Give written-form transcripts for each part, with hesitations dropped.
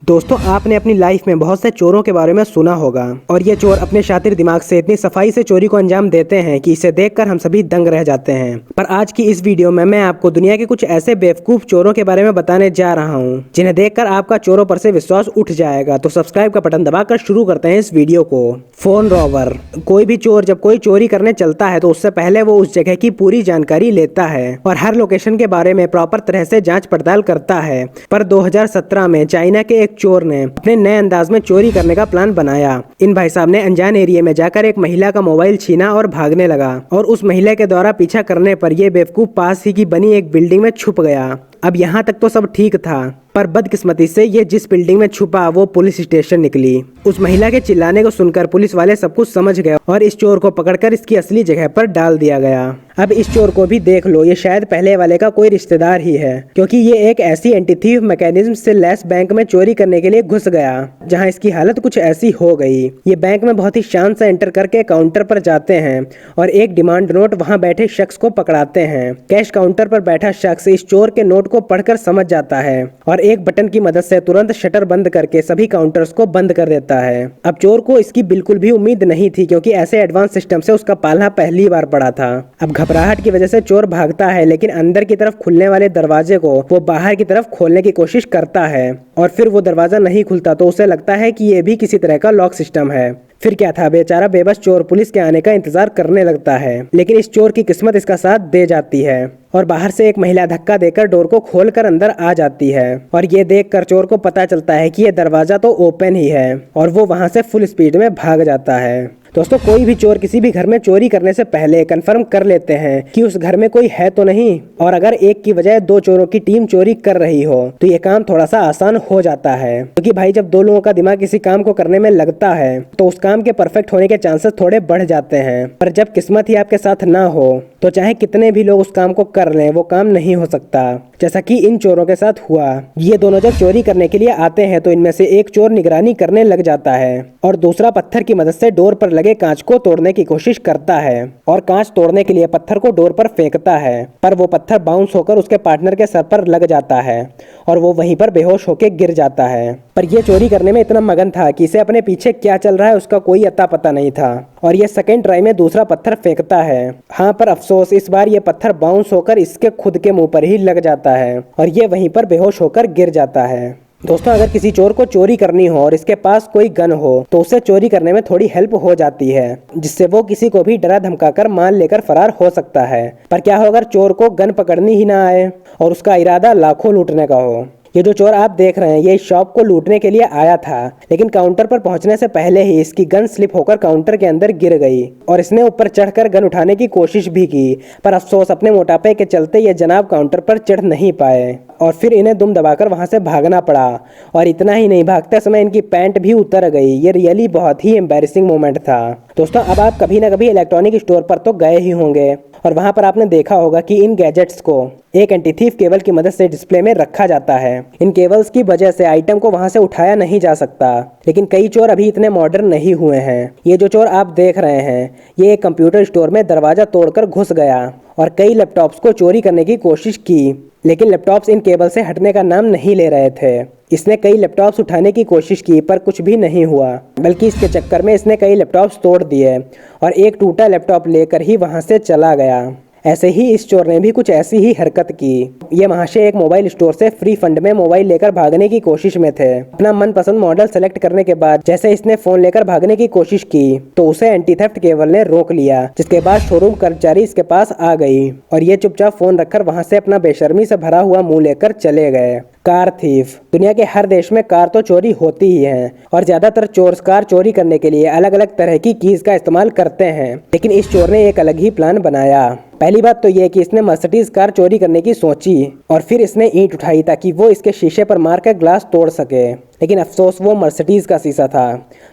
दोस्तों, आपने अपनी लाइफ में बहुत से चोरों के बारे में सुना होगा और ये चोर अपने शातिर दिमाग से इतनी सफाई से चोरी को अंजाम देते हैं कि इसे देखकर हम सभी दंग रह जाते हैं। पर आज की इस वीडियो में मैं आपको दुनिया के कुछ ऐसे बेवकूफ चोरों के बारे में बताने जा रहा हूँ जिन्हें देखकर आपका चोरों पर से विश्वास उठ जाएगा। तो सब्सक्राइब का बटन दबाकर शुरू करते हैं इस वीडियो को। Phone robber. कोई भी चोर जब कोई चोरी करने चलता है तो उससे पहले वो उस जगह की पूरी जानकारी लेता है और हर लोकेशन के बारे में प्रॉपर तरह से जांच पड़ताल करता है। पर 2017 में चाइना के एक चोर ने अपने नए अंदाज में चोरी करने का प्लान बनाया। इन भाई साहब ने अनजान एरिया में जाकर एक महिला का मोबाइल छीना और भागने लगा और उस महिला के द्वारा पीछा करने पर यह बेवकूफ पास ही की बनी एक बिल्डिंग में छुप गया। अब यहाँ तक तो सब ठीक था, पर बदकिस्मती से ये जिस बिल्डिंग में छुपा वो पुलिस स्टेशन निकली। उस महिला के चिल्लाने को सुनकर पुलिस वाले सब कुछ समझ गए और इस चोर को पकड़कर इसकी असली जगह पर डाल दिया गया। अब इस चोर को भी देख लो, ये शायद पहले वाले का कोई रिश्तेदार ही है, क्योंकि ये एक ऐसी एंटी थीफ मैकेनिज्म से लैस बैंक में चोरी करने के लिए घुस गया जहां इसकी हालत कुछ ऐसी हो गई। ये बैंक में बहुत ही शान से एंटर करके काउंटर पर जाते हैं और एक डिमांड नोट वहां बैठे शख्स को पकड़ाते हैं। कैश काउंटर पर बैठा शख्स इस चोर के नोट को पढ़कर समझ जाता है और एक बटन की मदद से तुरंत शटर बंद करके सभी काउंटर्स को बंद कर देता है। अब चोर को इसकी बिल्कुल भी उम्मीद नहीं थी, क्योंकि ऐसे एडवांस सिस्टम से उसका पालना पहली बार पड़ा था। अब घबराहट की वजह से चोर भागता है, लेकिन अंदर की तरफ खुलने वाले दरवाजे को वो बाहर की तरफ खोलने की कोशिश करता है और फिर वो दरवाजा नहीं खुलता तो उसे लगता है कि ये भी किसी तरह का लॉक सिस्टम है। फिर क्या था, बेचारा बेबस चोर पुलिस के आने का इंतजार करने लगता है, लेकिन इस चोर की किस्मत इसका साथ दे जाती है और बाहर से एक महिला धक्का देकर डोर को खोलकर अंदर आ जाती है और ये देखकर चोर को पता चलता है कि ये दरवाजा तो ओपन ही है और वो वहां से फुल स्पीड में भाग जाता है। दोस्तों, कोई भी चोर किसी भी घर में चोरी करने से पहले कंफर्म कर लेते हैं कि उस घर में कोई है तो नहीं, और अगर एक की बजाय दो चोरों की टीम चोरी कर रही हो तो ये काम थोड़ा सा आसान हो जाता है, क्योंकि भाई जब दो लोगों का दिमाग किसी काम को करने में लगता है तो उस काम के परफेक्ट होने के चांसेस थोड़े बढ़ जाते हैं। पर जब किस्मत ही आपके साथ ना हो तो चाहे कितने भी लोग उस काम को कर लें वो काम नहीं हो सकता, जैसा कि इन चोरों के साथ हुआ। ये दोनों जब चोरी करने के लिए आते हैं तो इनमें से एक चोर निगरानी करने लग जाता है और दूसरा पत्थर की मदद से डोर पर लगे कांच को तोड़ने की कोशिश करता है और कांच तोड़ने के लिए पत्थर को डोर पर फेंकता है, पर वो पत्थर बाउंस होकर उसके पार्टनर के सर पर लग जाता है और वो वहीं पर बेहोश होकर गिर जाता है। पर यह चोरी करने में इतना मगन था कि इसे अपने पीछे क्या चल रहा है उसका कोई अता पता नहीं था और ये सेकेंड ट्राई में दूसरा पत्थर फेंकता है। हाँ, पर अफसोस इस बार ये पत्थर बाउंस होकर इसके खुद के मुंह पर ही लग जाता है और ये वहीं पर बेहोश होकर गिर जाता है। दोस्तों, अगर किसी चोर को चोरी करनी हो और इसके पास कोई गन हो तो उसे चोरी करने में थोड़ी हेल्प हो जाती है, जिससे वो किसी को भी डरा धमकाकर मान लेकर फरार हो सकता है। पर क्या हो अगर चोर को गन पकड़नी ही ना आए और उसका इरादा लाखों लूटने का हो? ये जो चोर आप देख रहे हैं ये इस शॉप को लूटने के लिए आया था, लेकिन काउंटर पर पहुंचने से पहले ही इसकी गन स्लिप होकर काउंटर के अंदर गिर गई और इसने ऊपर चढ़कर गन उठाने की कोशिश भी की, पर अफसोस अपने मोटापे के चलते ये जनाब काउंटर पर चढ़ नहीं पाए और फिर इन्हें दुम दबाकर वहां से भागना पड़ा। और इतना ही नहीं, भागते समय इनकी पैंट भी उतर गई। ये रियली बहुत ही एम्बैरेसिंग मोमेंट था। दोस्तों, अब आप कभी ना कभी इलेक्ट्रॉनिक स्टोर पर तो गए ही होंगे और वहां पर आपने देखा होगा कि इन गैजेट्स को एक एंटी थीफ केबल की मदद से डिस्प्ले में रखा जाता है। इन केबल्स की वजह से आइटम को वहां से उठाया नहीं जा सकता, लेकिन कई चोर अभी इतने मॉडर्न नहीं हुए हैं। ये जो चोर आप देख रहे हैं ये एक कंप्यूटर स्टोर में दरवाजा तोड़कर घुस गया और कई लैपटॉप्स को चोरी करने की कोशिश की, लेकिन लैपटॉप्स इन केबल से हटने का नाम नहीं ले रहे थे। इसने कई लैपटॉप्स उठाने की कोशिश की पर कुछ भी नहीं हुआ, बल्कि इसके चक्कर में इसने कई लैपटॉप्स तोड़ दिए और एक टूटा लैपटॉप लेकर ही वहां से चला गया। ऐसे ही इस चोर ने भी कुछ ऐसी ही हरकत की। ये महाशय एक मोबाइल स्टोर से फ्री फंड में मोबाइल लेकर भागने की कोशिश में थे। अपना मनपसंद मॉडल सेलेक्ट करने के बाद जैसे इसने फोन लेकर भागने की कोशिश की तो उसे एंटी थेफ्ट केबल ने रोक लिया, जिसके बाद शोरूम कर्मचारी इसके पास आ गई और ये चुपचाप फोन रखकर वहां से अपना बेशर्मी से भरा हुआ मुंह लेकर चले गए। Car thief. दुनिया के हर देश में कार तो चोरी होती ही है और ज्यादातर चोर कार चोरी करने के लिए अलग अलग तरह की कीज का इस्तेमाल करते हैं, लेकिन इस चोर ने एक अलग ही प्लान बनाया। पहली बात तो यह कि इसने मर्सिडीज कार चोरी करने की सोची और फिर इसने ईंट उठाई ताकि वो इसके शीशे पर मारकर ग्लास तोड़ सके, लेकिन अफसोस वो मर्सिडीज का शीशा था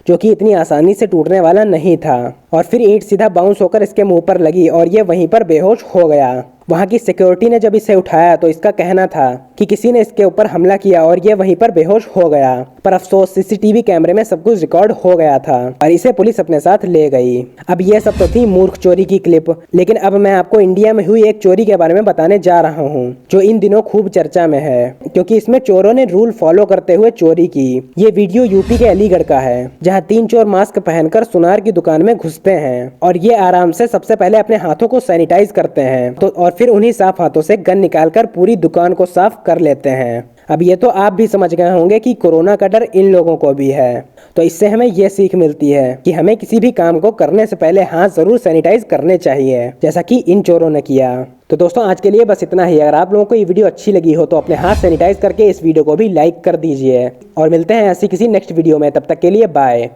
जो कि इतनी आसानी से टूटने वाला नहीं था और फिर ईंट सीधा बाउंस होकर इसके मुंह पर लगी और ये वहीं पर बेहोश हो गया। वहां की सिक्योरिटी ने जब इसे उठाया तो इसका कहना था कि किसी ने इसके ऊपर हमला किया और ये वहीं पर बेहोश हो गया। पर अफसोस सीसीटीवी कैमरे में सब कुछ रिकॉर्ड हो गया था और इसे पुलिस अपने साथ ले गई। अब ये सब तो थी मूर्ख चोरी की क्लिप, लेकिन अब मैं आपको इंडिया में हुई एक चोरी के बारे में बताने जा रहा हूँ जो इन दिनों खूब चर्चा में है, क्योंकि इसमें चोरों ने रूल फॉलो करते हुए चोरी की। ये वीडियो यूपी के अलीगढ़ का है, जहाँ 3 चोर मास्क पहनकर सुनार की दुकान में घुसते हैं और ये आराम से सबसे पहले अपने हाथों को सैनिटाइज करते हैं और फिर उन्हीं साफ हाथों से गन निकालकर पूरी दुकान को साफ कर लेते हैं। अब ये तो आप भी समझ गए होंगे कि कोरोना का डर इन लोगों को भी है, तो इससे हमें यह सीख मिलती है कि हमें किसी भी काम को करने से पहले हाथ जरूर सैनिटाइज करने चाहिए, जैसा कि इन चोरों ने किया। तो दोस्तों आज के लिए बस इतना ही। अगर आप लोगों को ये वीडियो अच्छी लगी हो तो अपने हाथ सैनिटाइज करके इस वीडियो को भी लाइक कर दीजिए और मिलते हैं ऐसी किसी नेक्स्ट वीडियो में। तब तक के लिए बाय।